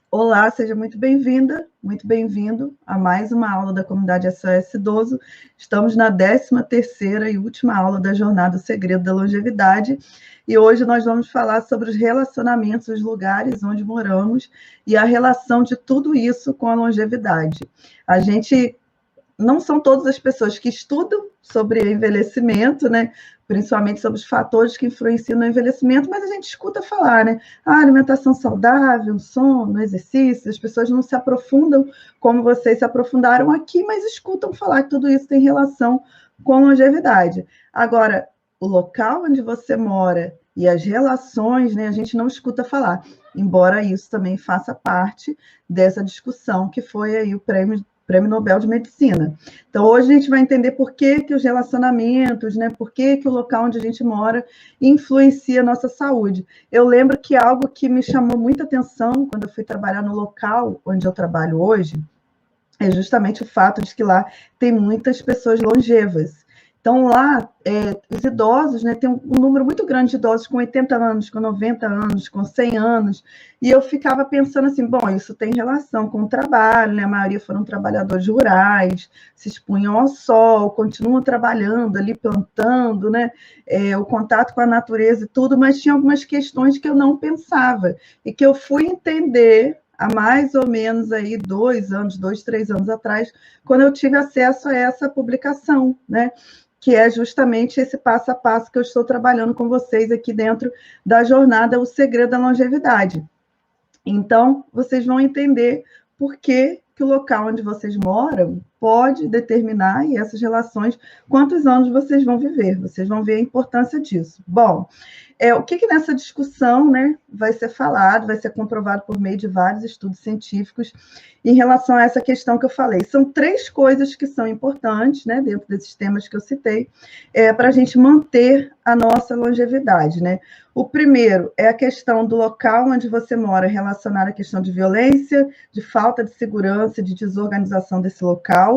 Olá, seja muito bem-vinda, muito bem-vindo a mais uma aula da comunidade SOS Idoso. Estamos na 13ª e última aula da jornada O Segredo da Longevidade e hoje nós vamos falar sobre os relacionamentos, os lugares onde moramos e a relação de tudo isso com a longevidade. A gente não são todas as pessoas que estudam sobre envelhecimento, né? Principalmente sobre os fatores que influenciam no envelhecimento, mas a gente escuta falar, né? Ah, alimentação saudável, sono, exercício, as pessoas não se aprofundam como vocês se aprofundaram aqui, mas escutam falar que tudo isso tem relação com longevidade. Agora, o local onde você mora e as relações, né, a gente não escuta falar, embora isso também faça parte dessa discussão que foi aí o Prêmio Nobel de Medicina. Então, hoje a gente vai entender por que os relacionamentos, né, por que o local onde a gente mora influencia a nossa saúde. Eu lembro que algo que me chamou muita atenção quando eu fui trabalhar no local onde eu trabalho hoje é justamente o fato de que lá tem muitas pessoas longevas. Então, lá, os idosos, né, tem um número muito grande de idosos com 80 anos, com 90 anos, com 100 anos, e eu ficava pensando assim, bom, isso tem relação com o trabalho, né? A maioria foram trabalhadores rurais, se expunham ao sol, continuam trabalhando ali, plantando, né? O contato com a natureza e tudo, mas tinha algumas questões que eu não pensava, e que eu fui entender há mais ou menos aí 3 anos atrás, quando eu tive acesso a essa publicação, né? Que é justamente esse passo a passo que eu estou trabalhando com vocês aqui dentro da jornada O Segredo da Longevidade. Então, vocês vão entender por que o local onde vocês moram pode determinar, e essas relações, quantos anos vocês vão viver. Vocês vão ver a importância disso. Bom, o que nessa discussão, né, vai ser falado, vai ser comprovado por meio de vários estudos científicos em relação a essa questão que eu falei. São 3 coisas que são importantes, né, dentro desses temas que eu citei, para a gente manter a nossa longevidade, né? O primeiro é a questão do local onde você mora, relacionada à questão de violência, de falta de segurança, de desorganização desse local.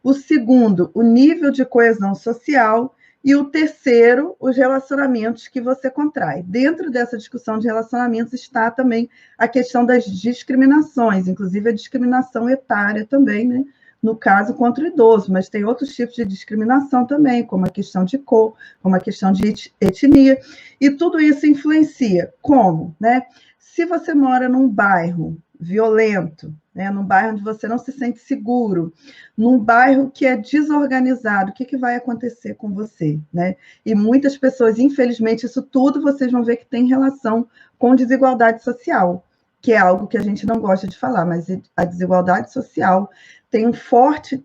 O segundo, o nível de coesão social. E o terceiro, os relacionamentos que você contrai. Dentro dessa discussão de relacionamentos está também a questão das discriminações, inclusive a discriminação etária também, né? No caso, contra o idoso, mas tem outros tipos de discriminação também, como a questão de cor, como a questão de etnia, e tudo isso influencia. Como? Né? Se você mora num bairro violento, né, num bairro onde você não se sente seguro, num bairro que é desorganizado, o que vai acontecer com você? Né? E muitas pessoas, infelizmente, isso tudo vocês vão ver que tem relação com desigualdade social, que é algo que a gente não gosta de falar, mas a desigualdade social tem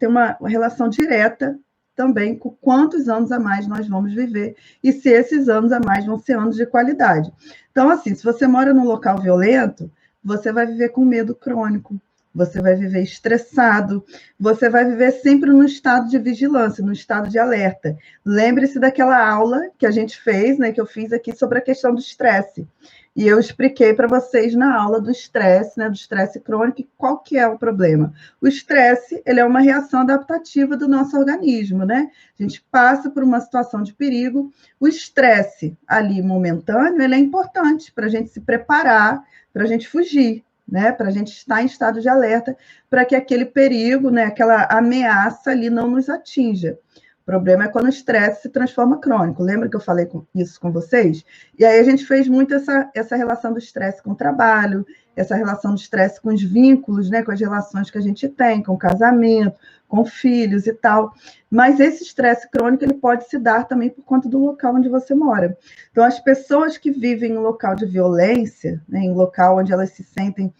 uma relação direta também com quantos anos a mais nós vamos viver e se esses anos a mais vão ser anos de qualidade. Então, assim, se você mora num local violento, você vai viver com medo crônico, você vai viver estressado, você vai viver sempre no estado de vigilância, no estado de alerta. Lembre-se daquela aula que a gente fez, né, que eu fiz aqui sobre a questão do estresse. E eu expliquei para vocês na aula do estresse, né, do estresse crônico, qual que é o problema. O estresse, ele é uma reação adaptativa do nosso organismo, né? A gente passa por uma situação de perigo. O estresse ali momentâneo, ele é importante para a gente se preparar, para a gente fugir, né? Para a gente estar em estado de alerta, para que aquele perigo, né, aquela ameaça ali não nos atinja. O problema é quando o estresse se transforma crônico. Lembra que eu falei isso com vocês? E aí a gente fez muito essa relação do estresse com o trabalho, essa relação do estresse com os vínculos, né, com as relações que a gente tem, com o casamento, com filhos e tal. Mas esse estresse crônico ele pode se dar também por conta do local onde você mora. Então, as pessoas que vivem em um local de violência, né, em um local onde elas se sentem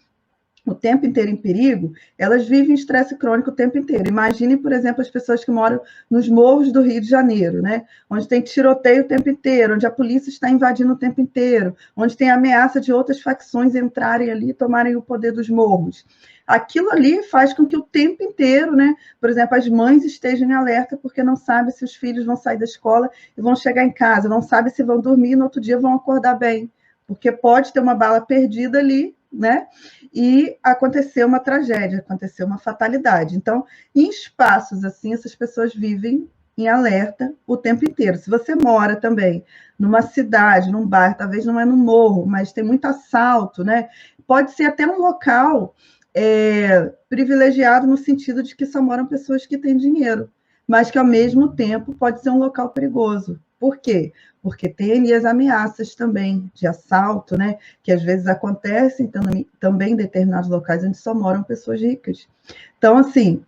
o tempo inteiro em perigo, elas vivem estresse crônico o tempo inteiro. Imagine, por exemplo, as pessoas que moram nos morros do Rio de Janeiro, né? Onde tem tiroteio o tempo inteiro, onde a polícia está invadindo o tempo inteiro, onde tem ameaça de outras facções entrarem ali e tomarem o poder dos morros. Aquilo ali faz com que o tempo inteiro, né? Por exemplo, as mães estejam em alerta porque não sabem se os filhos vão sair da escola e vão chegar em casa, não sabem se vão dormir e no outro dia vão acordar bem, porque pode ter uma bala perdida ali, né? E aconteceu uma tragédia, aconteceu uma fatalidade. Então, em espaços assim, essas pessoas vivem em alerta o tempo inteiro. Se você mora também numa cidade, num bairro, talvez não é no morro, mas tem muito assalto, né? Pode ser até um local privilegiado no sentido de que só moram pessoas que têm dinheiro, mas que ao mesmo tempo pode ser um local perigoso. Por quê? Porque tem ali as ameaças também de assalto, né? Que às vezes acontecem também em determinados locais onde só moram pessoas ricas. Então, assim,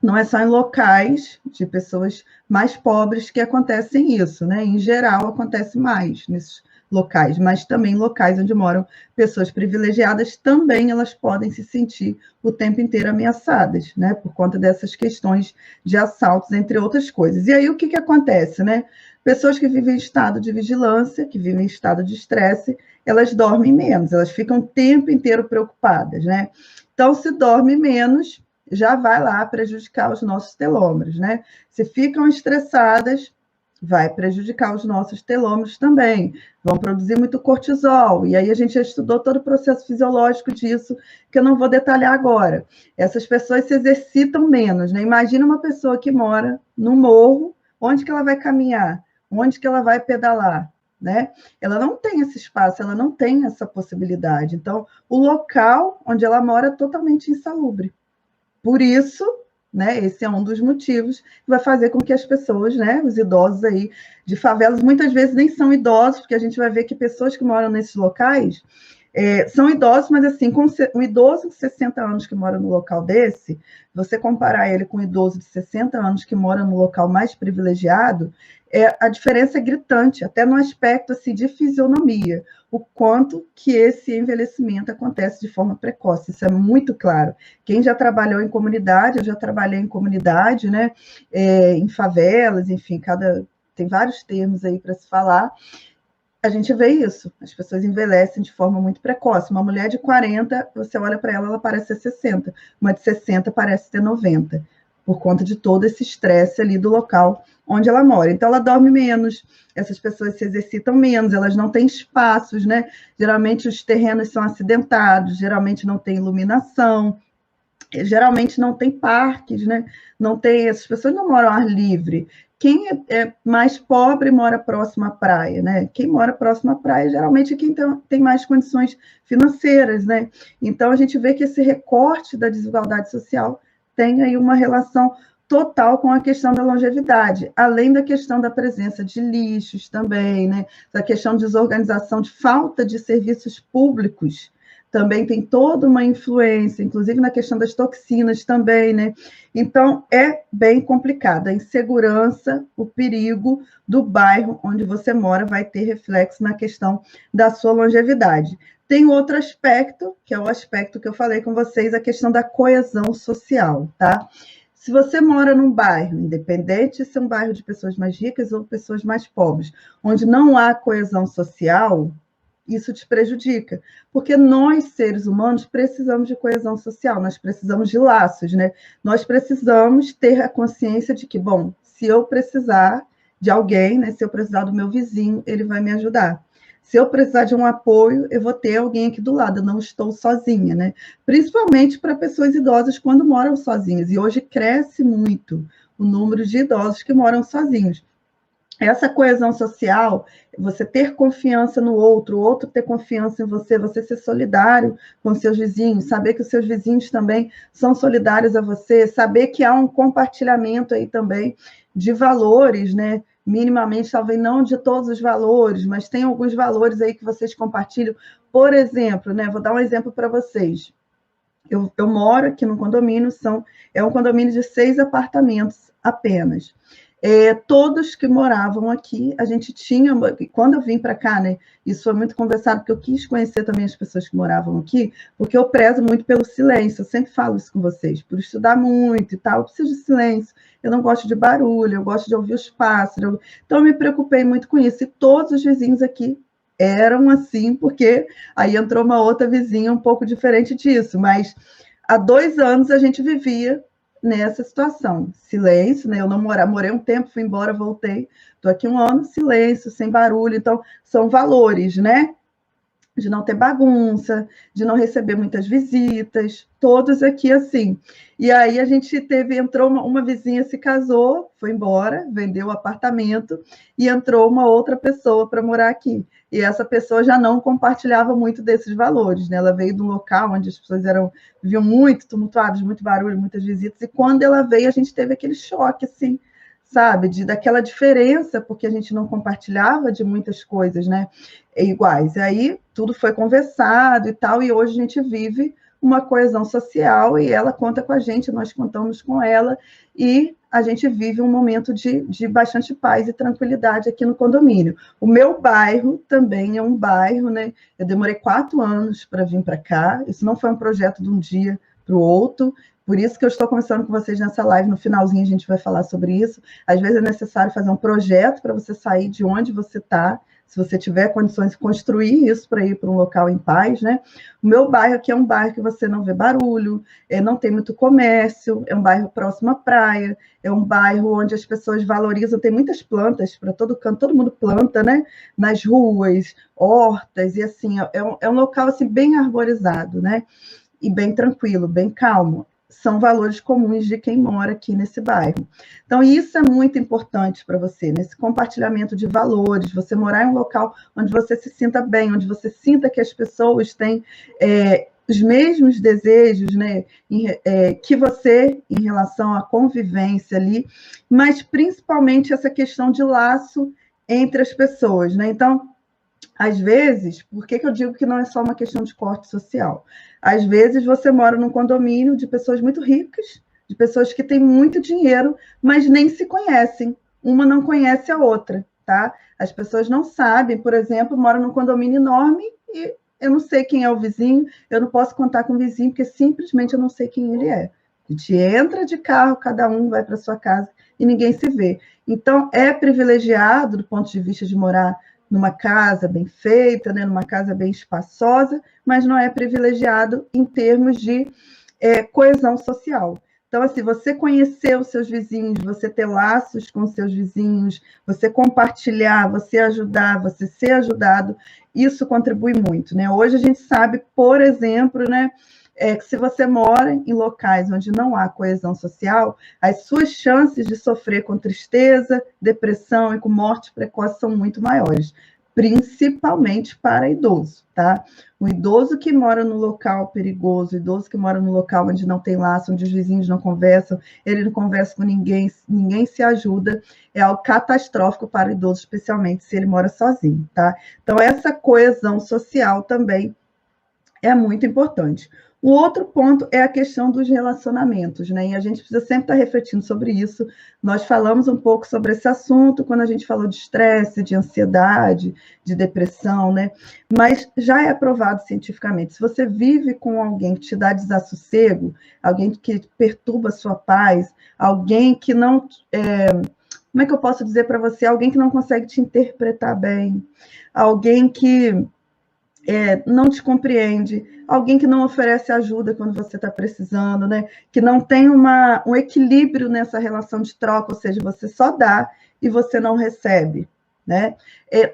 não é só em locais de pessoas mais pobres que acontecem isso, né? Em geral, acontece mais nesses locais, mas também locais onde moram pessoas privilegiadas, também elas podem se sentir o tempo inteiro ameaçadas, né? Por conta dessas questões de assaltos, entre outras coisas. E aí, o que acontece, né? Pessoas que vivem em estado de vigilância, que vivem em estado de estresse, elas dormem menos, elas ficam o tempo inteiro preocupadas, né? Então, se dorme menos, já vai lá prejudicar os nossos telômeros, né? Se ficam estressadas, vai prejudicar os nossos telômeros também. Vão produzir muito cortisol. E aí a gente já estudou todo o processo fisiológico disso, que eu não vou detalhar agora. Essas pessoas se exercitam menos, né? Imagina uma pessoa que mora no morro, onde que ela vai caminhar? Onde que ela vai pedalar? Né? Ela não tem esse espaço, ela não tem essa possibilidade. Então, o local onde ela mora é totalmente insalubre. Por isso, né, esse é um dos motivos que vai fazer com que as pessoas, né, os idosos aí de favelas, muitas vezes nem são idosos, porque a gente vai ver que pessoas que moram nesses locais são idosos, mas assim, com um idoso de 60 anos que mora no local desse, você comparar ele com um idoso de 60 anos que mora no local mais privilegiado, a diferença é gritante, até no aspecto assim, de fisionomia, o quanto que esse envelhecimento acontece de forma precoce, isso é muito claro. Quem já trabalhou em comunidade, eu já trabalhei em comunidade, né, em favelas, enfim, tem vários termos aí para se falar, a gente vê isso, as pessoas envelhecem de forma muito precoce. Uma mulher de 40, você olha para ela, ela parece ter 60. Uma de 60 parece ter 90, por conta de todo esse estresse ali do local onde ela mora. Então, ela dorme menos, essas pessoas se exercitam menos, elas não têm espaços, né? Geralmente, os terrenos são acidentados, geralmente não tem iluminação, geralmente não tem parques, né? Não tem, essas pessoas não moram ao ar livre. Quem é mais pobre mora próximo à praia, né? Quem mora próximo à praia geralmente é quem tem mais condições financeiras, né? Então a gente vê que esse recorte da desigualdade social tem aí uma relação total com a questão da longevidade, além da questão da presença de lixos também, né? Da questão de desorganização, de falta de serviços públicos também tem toda uma influência, inclusive na questão das toxinas também, né? Então, é bem complicado. A insegurança, o perigo do bairro onde você mora vai ter reflexo na questão da sua longevidade. Tem outro aspecto, que é o aspecto que eu falei com vocês, a questão da coesão social, tá? Se você mora num bairro, independente se é um bairro de pessoas mais ricas ou pessoas mais pobres, onde não há coesão social, isso te prejudica, porque nós, seres humanos, precisamos de coesão social, nós precisamos de laços, né? Nós precisamos ter a consciência de que, bom, se eu precisar de alguém, né? Se eu precisar do meu vizinho, ele vai me ajudar. Se eu precisar de um apoio, eu vou ter alguém aqui do lado, eu não estou sozinha, né? Principalmente para pessoas idosas quando moram sozinhas, e hoje cresce muito o número de idosos que moram sozinhos. Essa coesão social, você ter confiança no outro, o outro ter confiança em você, você ser solidário com seus vizinhos, saber que os seus vizinhos também são solidários a você, saber que há um compartilhamento aí também de valores, né? Minimamente, talvez não de todos os valores, mas tem alguns valores aí que vocês compartilham. Por exemplo, né? Vou dar um exemplo para vocês. Eu moro aqui no condomínio, é um condomínio de 6 apartamentos apenas. Todos que moravam aqui, a gente tinha, quando eu vim para cá, né, isso foi muito conversado, porque eu quis conhecer também as pessoas que moravam aqui, porque eu prezo muito pelo silêncio, eu sempre falo isso com vocês, por estudar muito e tal, eu preciso de silêncio, eu não gosto de barulho, eu gosto de ouvir os pássaros, então eu me preocupei muito com isso, e todos os vizinhos aqui eram assim, porque aí entrou uma outra vizinha um pouco diferente disso, mas há 2 anos a gente vivia nessa situação. Silêncio, né? Eu não morei um tempo, fui embora, voltei. Estou aqui 1 ano, silêncio, sem barulho. Então, são valores, né? de não ter bagunça, de não receber muitas visitas, todos aqui assim. E aí a gente entrou uma vizinha se casou, foi embora, vendeu o apartamento e entrou uma outra pessoa para morar aqui. E essa pessoa já não compartilhava muito desses valores, né? Ela veio de um local onde as pessoas viviam muito tumultuadas, muito barulho, muitas visitas, e quando ela veio, a gente teve aquele choque, assim, sabe, daquela diferença, porque a gente não compartilhava de muitas coisas, né, iguais. E aí tudo foi conversado e tal, e hoje a gente vive uma coesão social e ela conta com a gente, nós contamos com ela, e a gente vive um momento de bastante paz e tranquilidade aqui no condomínio. O meu bairro também é um bairro, né? Eu demorei 4 anos para vir para cá, isso não foi um projeto de um dia para o outro, por isso que eu estou conversando com vocês nessa live, no finalzinho a gente vai falar sobre isso. Às vezes é necessário fazer um projeto para você sair de onde você está, se você tiver condições de construir isso para ir para um local em paz, né? O meu bairro aqui é um bairro que você não vê barulho, não tem muito comércio, é um bairro próximo à praia, é um bairro onde as pessoas valorizam, tem muitas plantas para todo canto, todo mundo planta, né? Nas ruas, hortas, e assim, é um local assim, bem arborizado, né? E bem tranquilo, bem calmo. São valores comuns de quem mora aqui nesse bairro. Então, isso é muito importante para você, nesse compartilhamento de valores, você morar em um local onde você se sinta bem, onde você sinta que as pessoas têm os mesmos desejos, né, que você, em relação à convivência ali, mas principalmente essa questão de laço entre as pessoas, né? Então, às vezes, por que eu digo que não é só uma questão de corte social? Às vezes você mora num condomínio de pessoas muito ricas, de pessoas que têm muito dinheiro, mas nem se conhecem. Uma não conhece a outra, tá? As pessoas não sabem, por exemplo, moram num condomínio enorme e eu não sei quem é o vizinho, eu não posso contar com o vizinho, porque simplesmente eu não sei quem ele é. A gente entra de carro, cada um vai para sua casa e ninguém se vê. Então, é privilegiado do ponto de vista de morar numa casa bem feita, né, numa casa bem espaçosa, mas não é privilegiado em termos de coesão social. Então, assim, você conhecer os seus vizinhos, você ter laços com os seus vizinhos, você compartilhar, você ajudar, você ser ajudado, isso contribui muito, né? Hoje a gente sabe, por exemplo, né, que se você mora em locais onde não há coesão social, as suas chances de sofrer com tristeza, depressão e com morte precoce são muito maiores, principalmente para idoso, tá? O idoso que mora no local perigoso, o idoso que mora no local onde não tem laço, onde os vizinhos não conversam, ele não conversa com ninguém, ninguém se ajuda, é algo catastrófico para o idoso, especialmente se ele mora sozinho, tá? Então, essa coesão social também é muito importante. O outro ponto é a questão dos relacionamentos, né? E a gente precisa sempre estar refletindo sobre isso. Nós falamos um pouco sobre esse assunto quando a gente falou de estresse, de ansiedade, de depressão, né? Mas já é provado cientificamente. Se você vive com alguém que te dá desassossego, alguém que perturba a sua paz, alguém que não. Como é que eu posso dizer para você? Alguém que não consegue te interpretar bem, alguém que não te compreende, alguém que não oferece ajuda quando você está precisando, né? Que não tem um equilíbrio nessa relação de troca, ou seja, você só dá e você não recebe, né?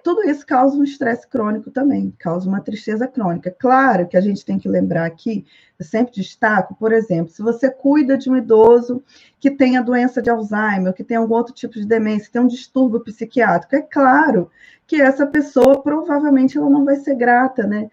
Tudo isso causa um estresse crônico também, causa uma tristeza crônica. Claro que a gente tem que lembrar aqui, eu sempre destaco, por exemplo, se você cuida de um idoso que tem a doença de Alzheimer, que tem algum outro tipo de demência, que tem um distúrbio psiquiátrico, é claro que essa pessoa provavelmente ela não vai ser grata, né?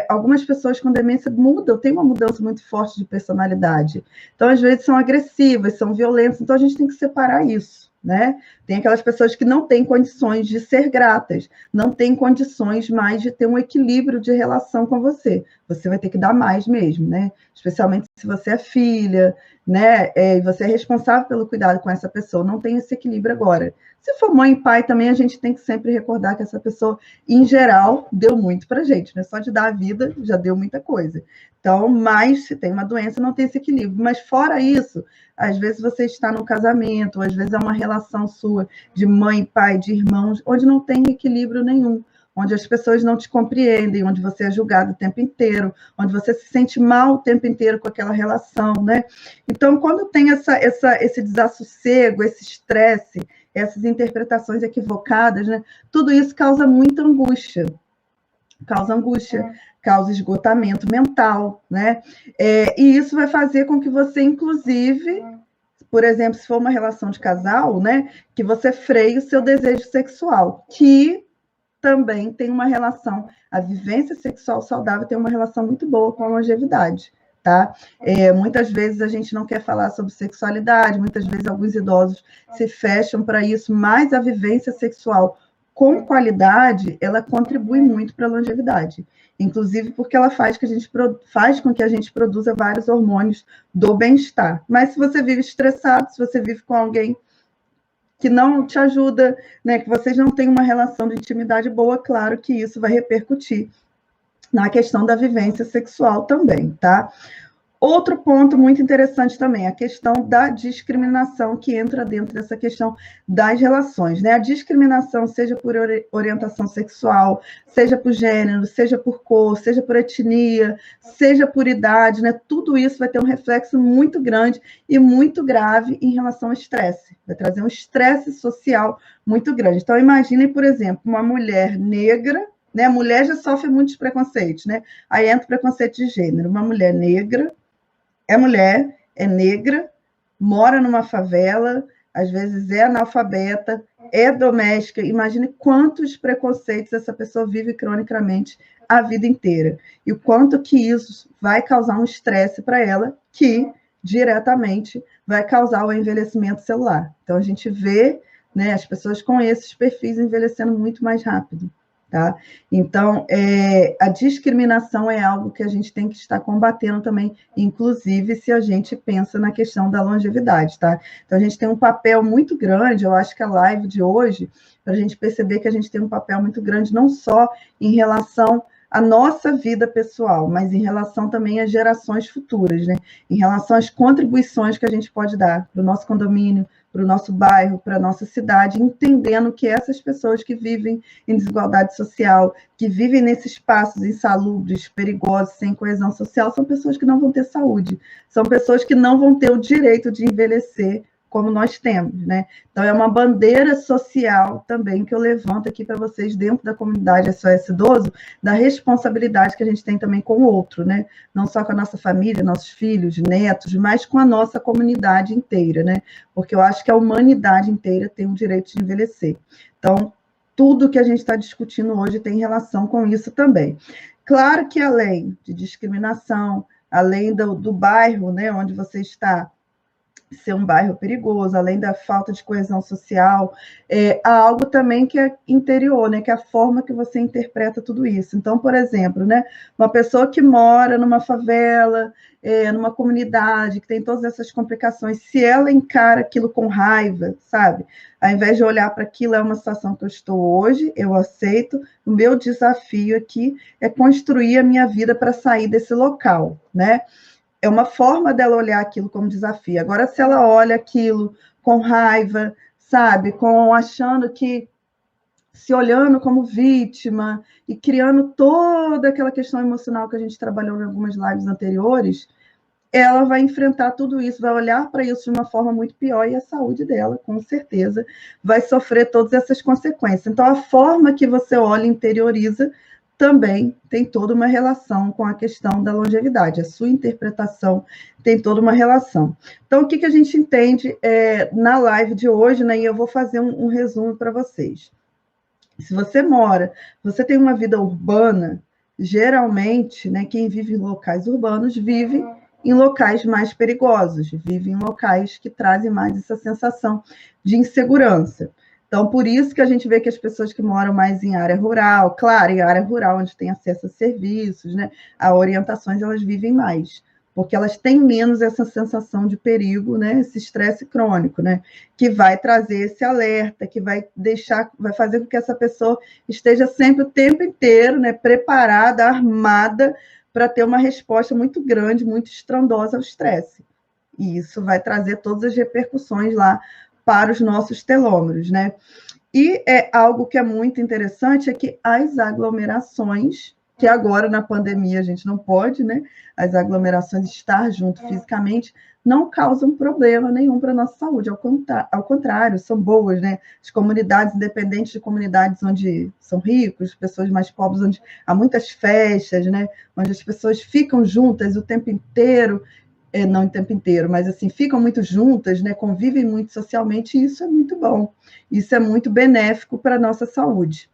Algumas pessoas com demência mudam, tem uma mudança muito forte de personalidade. Então, às vezes, são agressivas, são violentas, então a gente tem que separar isso, né? Tem aquelas pessoas que não têm condições de ser gratas, não têm condições mais de ter um equilíbrio de relação com você. Você vai ter que dar mais mesmo, né? Especialmente se você é filha, né? E você é responsável pelo cuidado com essa pessoa, não tem esse equilíbrio agora. Se for mãe e pai também, a gente tem que sempre recordar que essa pessoa, em geral, deu muito pra gente, né? Só de dar a vida já deu muita coisa. Então, mas se tem uma doença, não tem esse equilíbrio. Mas fora isso, às vezes você está no casamento, ou às vezes é uma relação sua de mãe, pai, de irmãos, onde não tem equilíbrio nenhum, onde as pessoas não te compreendem, onde você é julgado o tempo inteiro, onde você se sente mal o tempo inteiro com aquela relação, né? Então, quando tem esse desassossego, esse estresse, essas interpretações equivocadas, né? Tudo isso causa muita angústia. causa angústia, causa esgotamento mental, né? E isso vai fazer com que você, inclusive, por exemplo, se for uma relação de casal, né, que você freie o seu desejo sexual, que também tem uma relação, a vivência sexual saudável tem uma relação muito boa com a longevidade, tá? Muitas vezes a gente não quer falar sobre sexualidade, muitas vezes alguns idosos se fecham para isso, mas a vivência sexual com qualidade, ela contribui muito para a longevidade, inclusive porque ela faz com que a gente produza vários hormônios do bem-estar. Mas se você vive estressado, se você vive com alguém que não te ajuda, né, que vocês não têm uma relação de intimidade boa, claro que isso vai repercutir na questão da vivência sexual também, tá? Outro ponto muito interessante também, a questão da discriminação que entra dentro dessa questão das relações, né? A discriminação, seja por orientação sexual, seja por gênero, seja por cor, seja por etnia, seja por idade, né? Tudo isso vai ter um reflexo muito grande e muito grave em relação ao estresse. Vai trazer um estresse social muito grande. Então, imagine, por exemplo, uma mulher negra, né? A mulher já sofre muitos preconceitos, né? Aí entra o preconceito de gênero. Uma mulher negra, é mulher, é negra, mora numa favela, às vezes é analfabeta, é doméstica. Imagine quantos preconceitos essa pessoa vive cronicamente a vida inteira. E o quanto que isso vai causar um estresse para ela, que diretamente vai causar o envelhecimento celular. Então, a gente vê, né, as pessoas com esses perfis envelhecendo muito mais rápido. Tá? Então, a discriminação é algo que a gente tem que estar combatendo também, inclusive se a gente pensa na questão da longevidade. Tá? Então, a gente tem um papel muito grande, eu acho que a live de hoje, para a gente perceber que a gente tem um papel muito grande, não só em relação à nossa vida pessoal, mas em relação também às gerações futuras, né? Em relação às contribuições que a gente pode dar para o nosso condomínio, para o nosso bairro, para a nossa cidade, entendendo que essas pessoas que vivem em desigualdade social, que vivem nesses espaços insalubres, perigosos, sem coesão social, são pessoas que não vão ter saúde, são pessoas que não vão ter o direito de envelhecer como nós temos, né? Então, é uma bandeira social também que eu levanto aqui para vocês dentro da comunidade SOS Idoso, da responsabilidade que a gente tem também com o outro, né? Não só com a nossa família, nossos filhos, netos, mas com a nossa comunidade inteira, né? Porque eu acho que a humanidade inteira tem o direito de envelhecer. Então, tudo que a gente está discutindo hoje tem relação com isso também. Claro que além de discriminação, além do bairro, né, onde você está, ser um bairro perigoso, além da falta de coesão social, há algo também que é interior, né, que é a forma que você interpreta tudo isso. Então, por exemplo, né, uma pessoa que mora numa favela, numa comunidade, que tem todas essas complicações, se ela encara aquilo com raiva, sabe? Ao invés de olhar para aquilo, é uma situação que eu estou hoje, eu aceito, o meu desafio aqui é construir a minha vida para sair desse local, né? É uma forma dela olhar aquilo como desafio. Agora, se ela olha aquilo com raiva, sabe, achando que se olhando como vítima e criando toda aquela questão emocional que a gente trabalhou em algumas lives anteriores, ela vai enfrentar tudo isso, vai olhar para isso de uma forma muito pior e a saúde dela, com certeza, vai sofrer todas essas consequências. Então, a forma que você olha e interioriza também tem toda uma relação com a questão da longevidade. A sua interpretação tem toda uma relação. Então, o que a gente entende na live de hoje, né? E eu vou fazer um resumo para vocês. Se você tem uma vida urbana, geralmente, né, quem vive em locais urbanos vive em locais mais perigosos, vive em locais que trazem mais essa sensação de insegurança. Então, por isso que a gente vê que as pessoas que moram mais em área rural, claro, em área rural, onde tem acesso a serviços, né, a orientações, elas vivem mais, porque elas têm menos essa sensação de perigo, né, esse estresse crônico, né, que vai trazer esse alerta, que vai fazer com que essa pessoa esteja sempre o tempo inteiro, né, preparada, armada, para ter uma resposta muito grande, muito estrondosa ao estresse. E isso vai trazer todas as repercussões lá para os nossos telômeros, né? E algo que é muito interessante é que as aglomerações que agora na pandemia a gente não pode, né? As aglomerações estar junto fisicamente não causam problema nenhum para a nossa saúde, ao contrário, são boas, né? As comunidades, independentes de comunidades onde são ricos, pessoas mais pobres, onde há muitas festas, né? Onde as pessoas ficam juntas o tempo inteiro, não o tempo inteiro, mas assim, ficam muito juntas, né? Convivem muito socialmente, e isso é muito bom, isso é muito benéfico para a nossa saúde.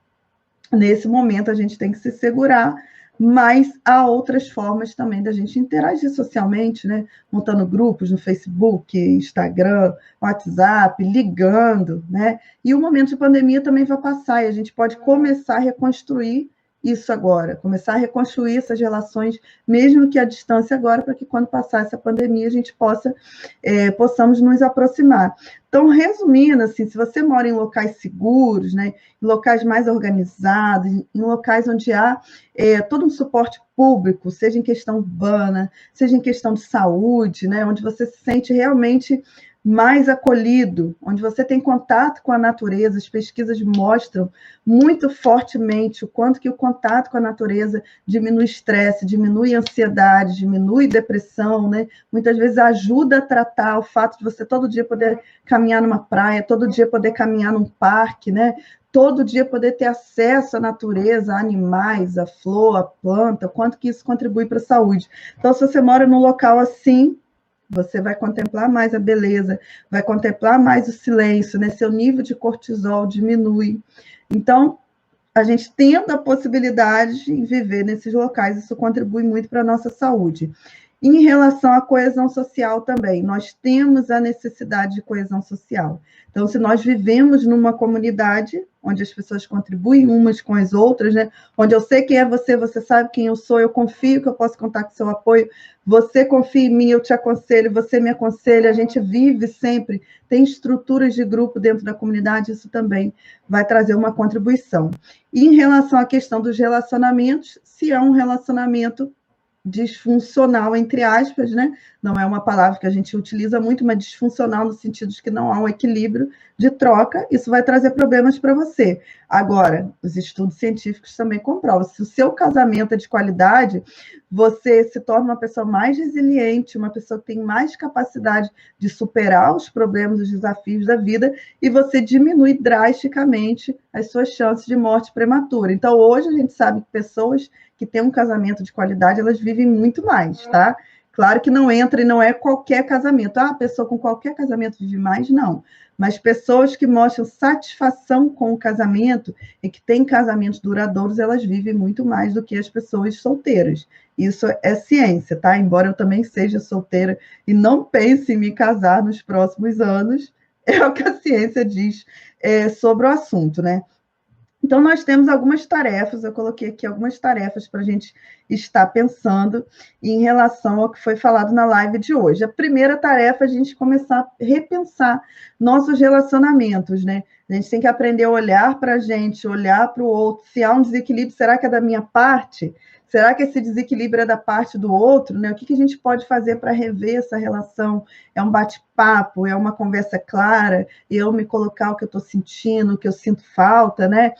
Nesse momento, a gente tem que se segurar, mas há outras formas também da gente interagir socialmente, né? Montando grupos no Facebook, Instagram, WhatsApp, ligando, né? E o momento de pandemia também vai passar e a gente pode começar a reconstruir isso agora, começar a reconstruir essas relações, mesmo que à distância agora, para que quando passar essa pandemia a gente possamos nos aproximar. Então, resumindo, assim, se você mora em locais seguros, né, em locais mais organizados, em locais onde há todo um suporte público, seja em questão urbana, seja em questão de saúde, né, onde você se sente realmente mais acolhido, onde você tem contato com a natureza, as pesquisas mostram muito fortemente o quanto que o contato com a natureza diminui estresse, diminui ansiedade, diminui depressão, né? Muitas vezes ajuda a tratar o fato de você todo dia poder caminhar numa praia, todo dia poder caminhar num parque, né? Todo dia poder ter acesso à natureza, a animais, a flor, a planta, quanto que isso contribui para a saúde. Então, se você mora num local assim, você vai contemplar mais a beleza, vai contemplar mais o silêncio, né? Seu nível de cortisol diminui. Então, a gente tendo a possibilidade de viver nesses locais, isso contribui muito para a nossa saúde. Em relação à coesão social também, nós temos a necessidade de coesão social. Então, se nós vivemos numa comunidade onde as pessoas contribuem umas com as outras, né? Onde eu sei quem é você, você sabe quem eu sou, eu confio que eu posso contar com seu apoio, você confia em mim, eu te aconselho, você me aconselha, a gente vive sempre, tem estruturas de grupo dentro da comunidade, isso também vai trazer uma contribuição. E em relação à questão dos relacionamentos, se é um relacionamento disfuncional, entre aspas, né? Não é uma palavra que a gente utiliza muito, mas disfuncional no sentido de que não há um equilíbrio de troca, isso vai trazer problemas para você. Agora, os estudos científicos também comprovam, se o seu casamento é de qualidade, você se torna uma pessoa mais resiliente, uma pessoa que tem mais capacidade de superar os problemas, os desafios da vida, e você diminui drasticamente as suas chances de morte prematura. Então, hoje a gente sabe que pessoas que têm um casamento de qualidade, elas vivem muito mais, tá? Claro que não entra e não é qualquer casamento. Ah, a pessoa com qualquer casamento vive mais, não. Mas pessoas que mostram satisfação com o casamento e que têm casamentos duradouros, elas vivem muito mais do que as pessoas solteiras. Isso é ciência, tá? Embora eu também seja solteira e não pense em me casar nos próximos anos, é o que a ciência diz sobre o assunto, né? Então, nós temos algumas tarefas, eu coloquei aqui algumas tarefas para a gente estar pensando em relação ao que foi falado na live de hoje. A primeira tarefa é a gente começar a repensar nossos relacionamentos, né? A gente tem que aprender a olhar para a gente, olhar para o outro. Se há um desequilíbrio, será que é da minha parte? Será que esse desequilíbrio é da parte do outro? Né? O que a gente pode fazer para rever essa relação? É um bate-papo, é uma conversa clara, eu me colocar o que eu estou sentindo, o que eu sinto falta, né?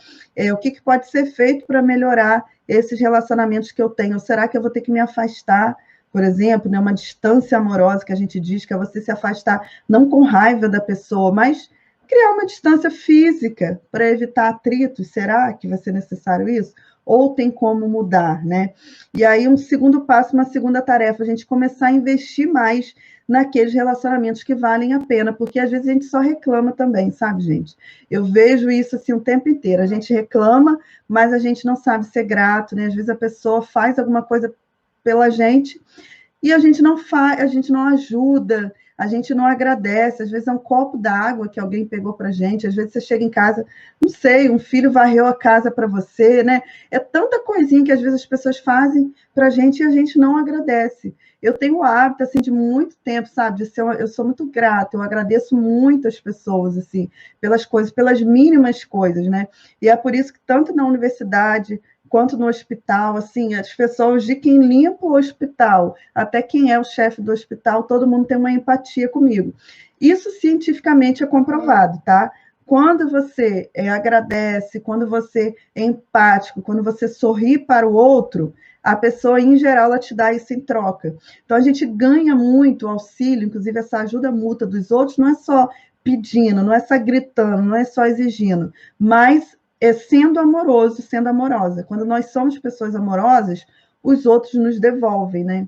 O que pode ser feito para melhorar esses relacionamentos que eu tenho? Ou será que eu vou ter que me afastar? Por exemplo, né, uma distância amorosa que a gente diz que é você se afastar, não com raiva da pessoa, mas criar uma distância física para evitar atritos. Será que vai ser necessário isso? Ou tem como mudar, né? E aí, um segundo passo, uma segunda tarefa, a gente começar a investir mais naqueles relacionamentos que valem a pena, porque às vezes a gente só reclama também, sabe, gente? Eu vejo isso assim o tempo inteiro. A gente reclama, mas a gente não sabe ser grato, né? Às vezes a pessoa faz alguma coisa pela gente e a gente não faz, a gente não ajuda, a gente não agradece. Às vezes é um copo d'água que alguém pegou para a gente, às vezes você chega em casa, não sei, um filho varreu a casa para você, né? É tanta coisinha que às vezes as pessoas fazem para a gente e a gente não agradece. Eu tenho o hábito, assim, de muito tempo, sabe, eu sou muito grata, eu agradeço muito as pessoas, assim, pelas coisas, pelas mínimas coisas, né? E é por isso que tanto na universidade quanto no hospital, assim, as pessoas de quem limpa o hospital, até quem é o chefe do hospital, todo mundo tem uma empatia comigo. Isso cientificamente é comprovado, tá? quando você agradece, quando você é empático, quando você sorri para o outro, a pessoa, em geral, ela te dá isso em troca. Então, a gente ganha muito auxílio, inclusive essa ajuda mútua dos outros, não é só pedindo, não é só gritando, não é só exigindo, mas é sendo amoroso, sendo amorosa. Quando nós somos pessoas amorosas, os outros nos devolvem, né?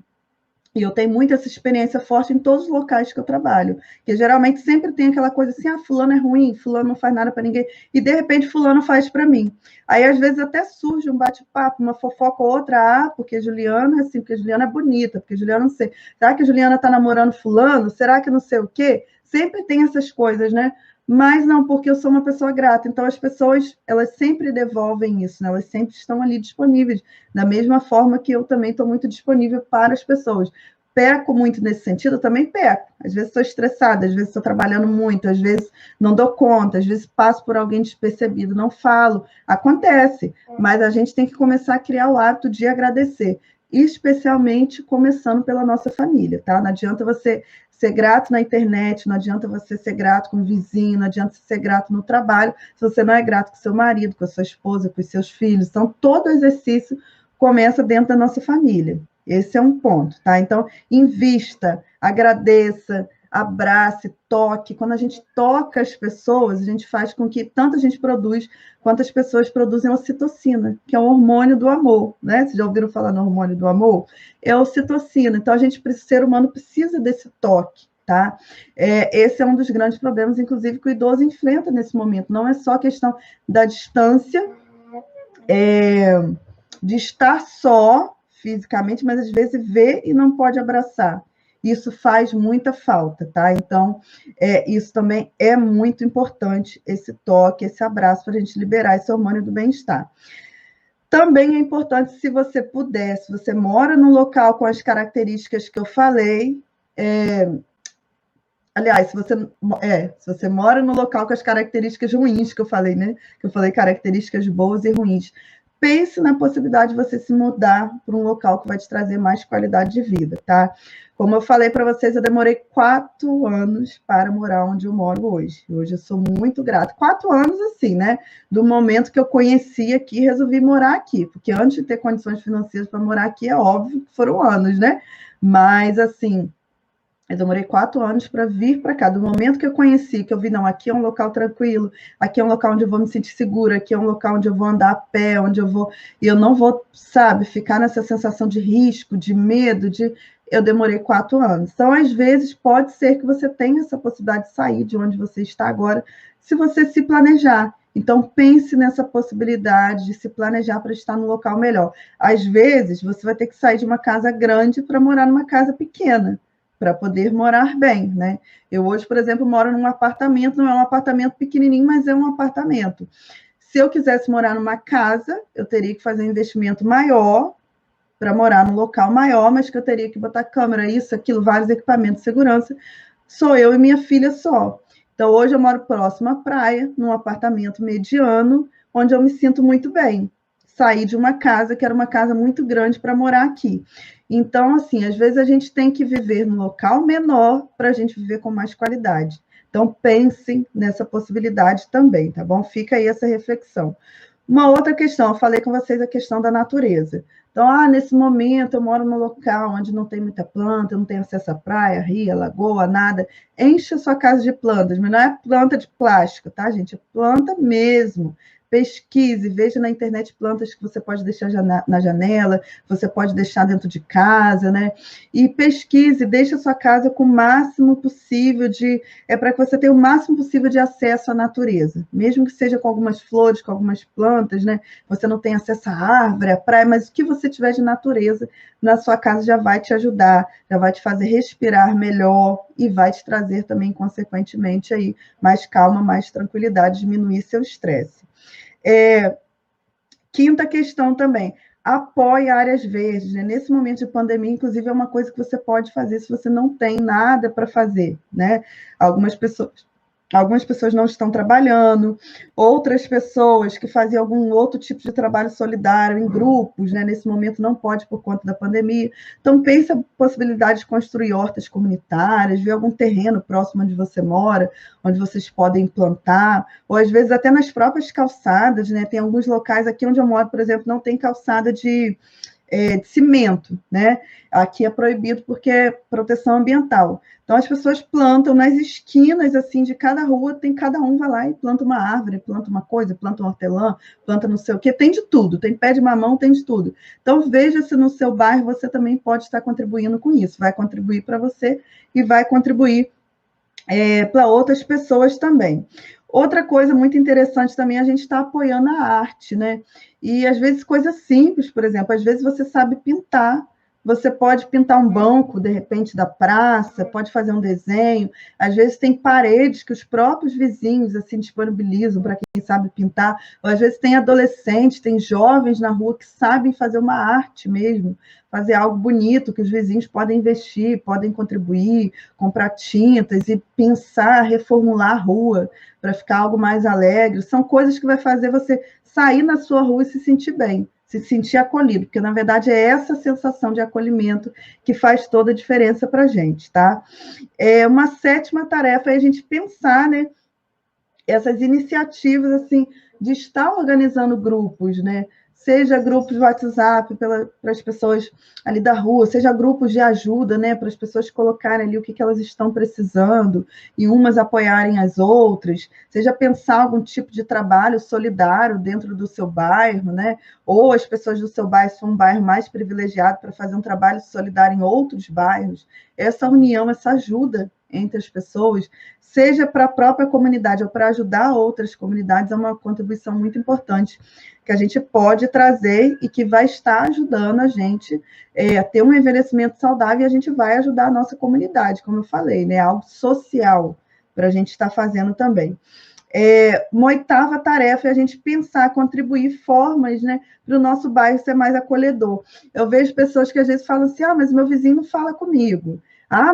E eu tenho muito essa experiência forte em todos os locais que eu trabalho, que geralmente sempre tem aquela coisa assim, fulano é ruim, fulano não faz nada para ninguém, e de repente fulano faz para mim. Aí às vezes até surge um bate-papo, uma fofoca ou outra, porque a Juliana, assim, porque a Juliana é bonita, porque a Juliana não sei, será que a Juliana está namorando fulano? Será que não sei o quê? Sempre tem essas coisas, né? Mas não, porque eu sou uma pessoa grata. Então, as pessoas, elas sempre devolvem isso, né? Elas sempre estão ali disponíveis, da mesma forma que eu também estou muito disponível para as pessoas. Peco muito nesse sentido, eu também peco. Às vezes estou estressada, às vezes estou trabalhando muito, às vezes não dou conta, às vezes passo por alguém despercebido, não falo. Acontece, mas a gente tem que começar a criar o hábito de agradecer, especialmente começando pela nossa família, tá? Não adianta você ser grato na internet, não adianta você ser grato com o vizinho, não adianta você ser grato no trabalho, se você não é grato com seu marido, com a sua esposa, com os seus filhos. Então, todo exercício começa dentro da nossa família. Esse é um ponto, tá? Então, invista, agradeça, abrace, toque. Quando a gente toca as pessoas, a gente faz com que tanto a gente produz, quanto as pessoas produzem ocitocina, que é o hormônio do amor, né? Vocês já ouviram falar no hormônio do amor? É a ocitocina. Então, o ser humano precisa desse toque, tá? Esse é um dos grandes problemas, inclusive, que o idoso enfrenta nesse momento. Não é só a questão da distância, de estar só fisicamente, mas às vezes vê e não pode abraçar. Isso faz muita falta, tá? Então, isso também é muito importante, esse toque, esse abraço, para a gente liberar esse hormônio do bem-estar. Também é importante, se você puder, se você mora num local com as características que eu falei, aliás, se você mora no local com as características ruins que eu falei, né? Que eu falei características boas e ruins. Pense na possibilidade de você se mudar para um local que vai te trazer mais qualidade de vida, tá? Como eu falei para vocês, eu demorei 4 anos para morar onde eu moro hoje. Hoje eu sou muito grata. 4 anos, assim, né? Do momento que eu conheci aqui, resolvi morar aqui. Porque antes de ter condições financeiras para morar aqui, é óbvio que foram anos, né? Mas, assim, eu demorei 4 anos para vir para cá. Do momento que eu conheci, que eu vi, não, aqui é um local tranquilo, aqui é um local onde eu vou me sentir segura, aqui é um local onde eu vou andar a pé, onde eu vou... E eu não vou, sabe, ficar nessa sensação de risco, de medo, de... Eu demorei 4 anos. Então, às vezes, pode ser que você tenha essa possibilidade de sair de onde você está agora, se você se planejar. Então, pense nessa possibilidade de se planejar para estar num local melhor. Às vezes, você vai ter que sair de uma casa grande para morar numa casa pequena, para poder morar bem, né? Eu hoje, por exemplo, moro num apartamento, não é um apartamento pequenininho, mas é um apartamento. Se eu quisesse morar numa casa, eu teria que fazer um investimento maior para morar num local maior, mas que eu teria que botar câmera, isso, aquilo, vários equipamentos de segurança. Sou eu e minha filha só. Então, hoje eu moro próximo à praia, num apartamento mediano, onde eu me sinto muito bem. Saí de uma casa que era uma casa muito grande para morar aqui. Então, assim, às vezes a gente tem que viver num local menor para a gente viver com mais qualidade. Então, pensem nessa possibilidade também, tá bom? Fica aí essa reflexão. Uma outra questão, eu falei com vocês a questão da natureza. Então, nesse momento eu moro num local onde não tem muita planta, não tem acesso à praia, rio, lagoa, nada. Enche a sua casa de plantas, mas não é planta de plástico, tá, gente? É planta mesmo. Pesquise, veja na internet plantas que você pode deixar na janela, você pode deixar dentro de casa, né? E pesquise, deixe a sua casa com o máximo possível para que você tenha o máximo possível de acesso à natureza, mesmo que seja com algumas flores, com algumas plantas, né? Você não tem acesso à árvore, à praia, mas o que você tiver de natureza na sua casa já vai te ajudar, já vai te fazer respirar melhor e vai te trazer também, consequentemente, aí, mais calma, mais tranquilidade, diminuir seu estresse. Quinta questão também, apoie áreas verdes, né? Nesse momento de pandemia, inclusive, é uma coisa que você pode fazer se você não tem nada para fazer, né? Algumas pessoas Algumas pessoas não estão trabalhando, outras pessoas que faziam algum outro tipo de trabalho solidário em grupos, né, nesse momento não pode por conta da pandemia. Então, pense a possibilidade de construir hortas comunitárias, ver algum terreno próximo onde você mora, onde vocês podem plantar, ou às vezes até nas próprias calçadas, né? Tem alguns locais aqui onde eu moro, por exemplo, não tem calçada de cimento, né? Aqui é proibido porque é proteção ambiental. Então, as pessoas plantam nas esquinas, assim, de cada rua, tem cada um vai lá e planta uma árvore, planta uma coisa, planta um hortelã, planta não sei o quê, tem de tudo, tem pé de mamão, tem de tudo. Então, veja se no seu bairro você também pode estar contribuindo com isso, vai contribuir para você e vai contribuir para outras pessoas também. Outra coisa muito interessante também, a gente está apoiando a arte, né? E às vezes coisas simples, por exemplo, às vezes você sabe pintar, você pode pintar um banco, de repente, da praça, pode fazer um desenho, às vezes tem paredes que os próprios vizinhos assim disponibilizam para quem sabe pintar, ou às vezes tem adolescentes, tem jovens na rua que sabem fazer uma arte mesmo, fazer algo bonito que os vizinhos podem investir, podem contribuir, comprar tintas e pensar, reformular a rua para ficar algo mais alegre. São coisas que vai fazer você sair na sua rua e se sentir bem, se sentir acolhido, porque na verdade é essa sensação de acolhimento que faz toda a diferença para a gente, tá? Uma sétima tarefa é a gente pensar, né, essas iniciativas assim de estar organizando grupos, né? Seja grupos de WhatsApp para as pessoas ali da rua, seja grupos de ajuda, né, para as pessoas colocarem ali o que elas estão precisando e umas apoiarem as outras, seja pensar algum tipo de trabalho solidário dentro do seu bairro, né, ou as pessoas do seu bairro são um bairro mais privilegiado para fazer um trabalho solidário em outros bairros. Essa união, essa ajuda entre as pessoas, seja para a própria comunidade ou para ajudar outras comunidades, é uma contribuição muito importante que a gente pode trazer e que vai estar ajudando a gente a ter um envelhecimento saudável e a gente vai ajudar a nossa comunidade, como eu falei, né? Algo social para a gente estar fazendo também. Uma oitava tarefa é a gente pensar, contribuir formas, né, para o nosso bairro ser mais acolhedor. Eu vejo pessoas que às vezes falam assim, mas meu vizinho não fala comigo.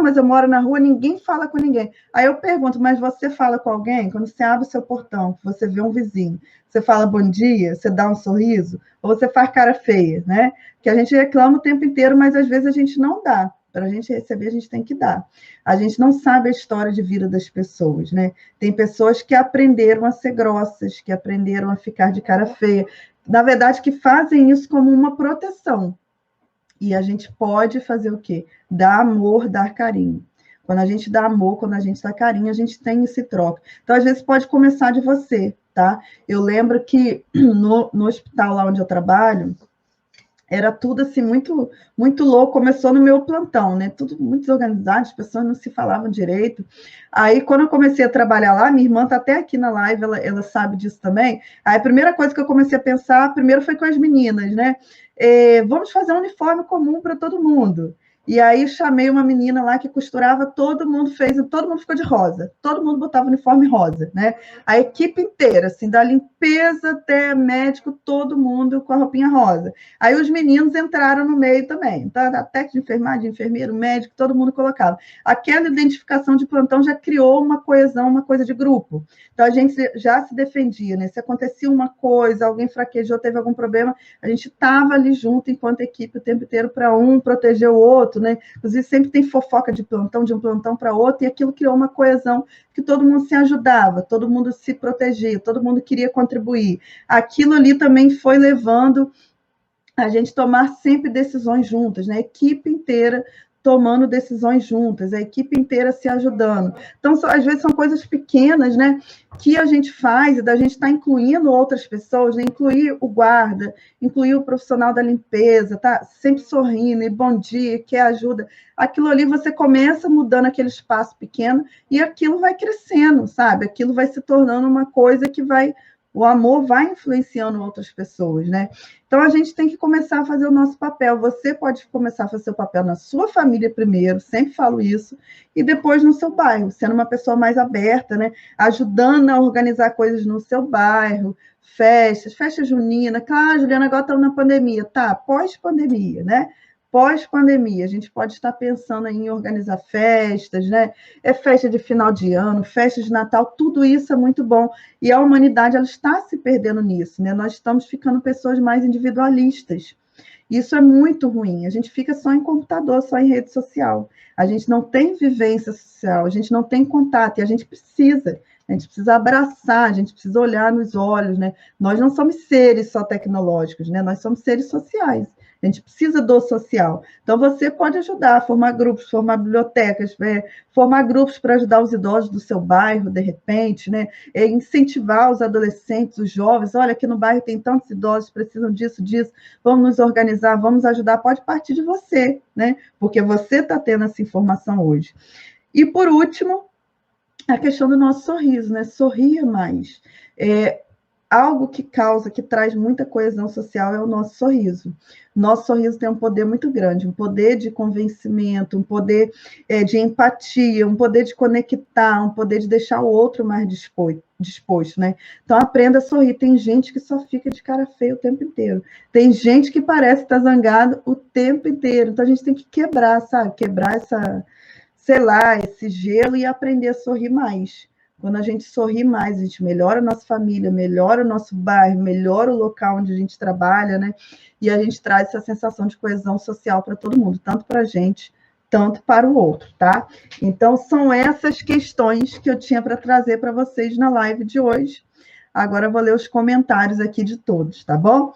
Mas eu moro na rua, ninguém fala com ninguém. Aí eu pergunto, mas você fala com alguém? Quando você abre o seu portão, você vê um vizinho, você fala bom dia, você dá um sorriso, ou você faz cara feia, né? Que a gente reclama o tempo inteiro, mas às vezes a gente não dá. Para a gente receber, a gente tem que dar. A gente não sabe a história de vida das pessoas, né? Tem pessoas que aprenderam a ser grossas, que aprenderam a ficar de cara feia. Na verdade, que fazem isso como uma proteção. E a gente pode fazer o quê? Dar amor, dar carinho. Quando a gente dá amor, quando a gente dá carinho, a gente tem esse troca. Então, às vezes, pode começar de você, tá? Eu lembro que no hospital lá onde eu trabalho, era tudo assim muito muito louco, começou no meu plantão, né? Tudo muito desorganizado, as pessoas não se falavam direito. Aí quando eu comecei a trabalhar lá, minha irmã está até aqui na live, ela sabe disso também. Aí a primeira coisa que eu comecei a pensar, primeiro foi com as meninas, né? Vamos fazer um uniforme comum para todo mundo. E aí chamei uma menina lá que costurava, todo mundo ficou de rosa, todo mundo botava uniforme rosa, né? A equipe inteira, assim, da limpeza até médico, todo mundo com a roupinha rosa. Aí os meninos entraram no meio também, então, a técnica de enfermagem, enfermeiro, médico, todo mundo colocava. Aquela identificação de plantão já criou uma coesão, uma coisa de grupo. Então a gente já se defendia, né? Se acontecia uma coisa, alguém fraquejou, teve algum problema, a gente estava ali junto enquanto equipe o tempo inteiro para um proteger o outro, né? Inclusive sempre tem fofoca de um plantão para outro, e aquilo criou uma coesão que todo mundo se ajudava, todo mundo se protegia, todo mundo queria contribuir. Aquilo ali também foi levando a gente tomar sempre decisões juntas, né? A equipe inteira tomando decisões juntas, a equipe inteira se ajudando. Então, às vezes são coisas pequenas, né, que a gente faz e da gente estar incluindo outras pessoas, né? Incluir o guarda, incluir o profissional da limpeza, tá sempre sorrindo e bom dia, quer ajuda. Aquilo ali você começa mudando aquele espaço pequeno e aquilo vai crescendo, sabe? Aquilo vai se tornando uma coisa que o amor vai influenciando outras pessoas, né? Então, a gente tem que começar a fazer o nosso papel. Você pode começar a fazer o seu papel na sua família primeiro, sempre falo isso, e depois no seu bairro, sendo uma pessoa mais aberta, né? Ajudando a organizar coisas no seu bairro, festa junina. Claro, Juliana, agora estamos na pandemia. Tá, pós-pandemia, né? pós-pandemia, a gente pode estar pensando em organizar festas, né? Festa de final de ano, festa de Natal, tudo isso é muito bom. E a humanidade ela está se perdendo nisso, né? Nós estamos ficando pessoas mais individualistas. Isso é muito ruim. A gente fica só em computador, só em rede social. A gente não tem vivência social, a gente não tem contato, e a gente precisa. A gente precisa abraçar, a gente precisa olhar nos olhos, né? Nós não somos seres só tecnológicos, né? Nós somos seres sociais. A gente precisa do social. Então, você pode ajudar a formar grupos, formar bibliotecas, formar grupos para ajudar os idosos do seu bairro, de repente, né? Incentivar os adolescentes, os jovens. Olha, aqui no bairro tem tantos idosos, precisam disso, disso. Vamos nos organizar, vamos ajudar. Pode partir de você, né? Porque você está tendo essa informação hoje. E, por último, a questão do nosso sorriso, né? Sorria mais. Algo que causa, que traz muita coesão social é o nosso sorriso. Nosso sorriso tem um poder muito grande, um poder de convencimento, um poder de empatia, um poder de conectar, um poder de deixar o outro mais disposto, né? Então, aprenda a sorrir. Tem gente que só fica de cara feia o tempo inteiro. Tem gente que parece estar zangado o tempo inteiro. Então, a gente tem que quebrar, sabe? Quebrar esse gelo e aprender a sorrir mais. Quando a gente sorri mais, a gente melhora a nossa família, melhora o nosso bairro, melhora o local onde a gente trabalha, né? E a gente traz essa sensação de coesão social para todo mundo, tanto para a gente, tanto para o outro, tá? Então, são essas questões que eu tinha para trazer para vocês na live de hoje. Agora eu vou ler os comentários aqui de todos, tá bom?